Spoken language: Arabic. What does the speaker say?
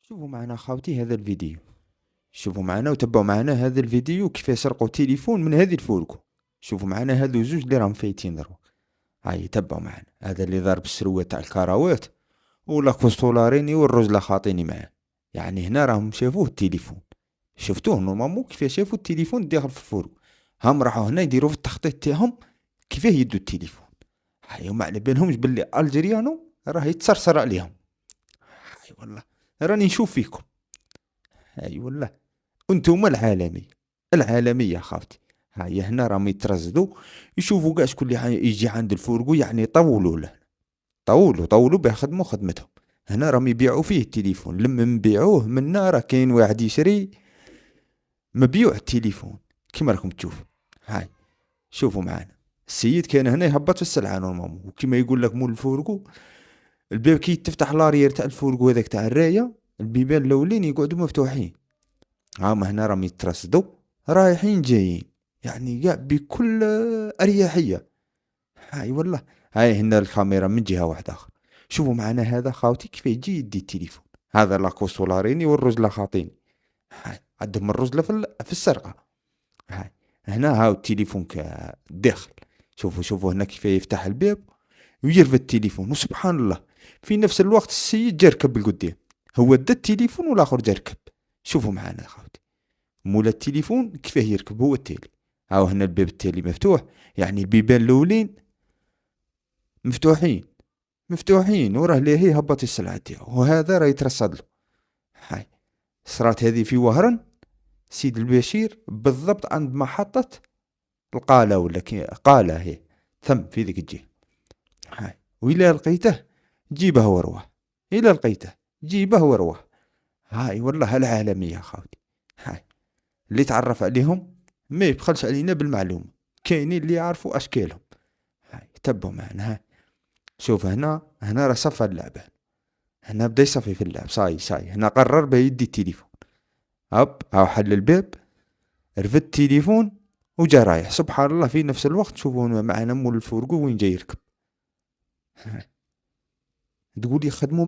شوفوا معنا خاوتي هذا الفيديو. شوفوا معنا وتبعوا معنا هذا الفيديو كيف يسرقوا تليفون من هذه الفوركو. شوفوا معنا هذو زوج اللي راهم فايتين درك. هاي تبعوا معنا هذا اللي ضارب السروه تاع الكراوات ولا كوستولاريني والرجله خاطيني معاه. يعني هنا راهم شافوه التليفون. شفتوه نورمالمون كيف شافوا التليفون داخل في الفوركو. هم راحوا هنا يديروا في التخطيط تاعهم كيفاه يدوا التليفون. هاي وما على بالهمش باللي الجيريانو راه يتسرسر عليهم. هاي والله راني نشوف فيكم. هاي والله انتم العالمية خافتي. هاي هنا راهم يترصدوا يشوفوا كاع شكون اللي يجي عند الفورقو، يعني يطولوا له. طولوا بيخدموا خدمتهم. هنا راهم يبيعوا فيه التليفون، لما نبيعوه منا راه كاين واحد يشري مبيوع التليفون كيما راكم تشوفوا. هاي شوفوا معانا السيد كان هنا يهبط في السلعة نورمالمون، وكيما يقول لك مول الفورقو الباب كي تفتح لارير تاع الفورقو هذاك تاع الراية، البيبان الاولين يقعدوا مفتوحين. هاما هنا راهم يترصدوا رايحين جايين، يعني قاع بكل اريحيه. هاي والله. هاي هنا الكاميرا من جهه واحده اخر. شوفوا معنا هذا خاوتي كيف يجي يدي التليفون. هذا لاكو سولاريني والرجله خاطيني. هاي عندهم الرجله في السرقه. هاي هنا هاو التليفون داخل. شوفوا هنا كيف يفتح الباب ويرفد التليفون، وسبحان الله في نفس الوقت السيد جا ركب بالقدام. هو دا التليفون والاخر جا ركب. شوفوا معنا يا خاوتي مولا التليفون كيفاه يركب هو التالي. هاو هنا الباب التالي مفتوح، يعني البيبان الاولين مفتوحين. وراه لاهي هبط السلعة تاعو، وهذا راه يترصد له. هاي صرات هذه في وهران سيد البشير بالضبط عند محطة القالة ولا قالة هي ثم في ذيك الجهة. هاي وإلا لقيته جيبه وروح. إلا لقيته جيبه وروح. هاي والله العالمية خاوتي. هاي اللي تعرف عليهم ما يبخلش علينا بالمعلومة. كاينين اللي يعرفوا اشكالهم. هاي تبعوا معنا. هاي شوف هنا راه صفى اللعبة. هنا بدا يصفي في اللعب. صاي هنا قرر بيدي التليفون. هاو حل الباب، رفد التليفون وجا رايح. سبحان الله في نفس الوقت شوفوا معنا مول الفورقو وين جاي يركب. تقول يخدموا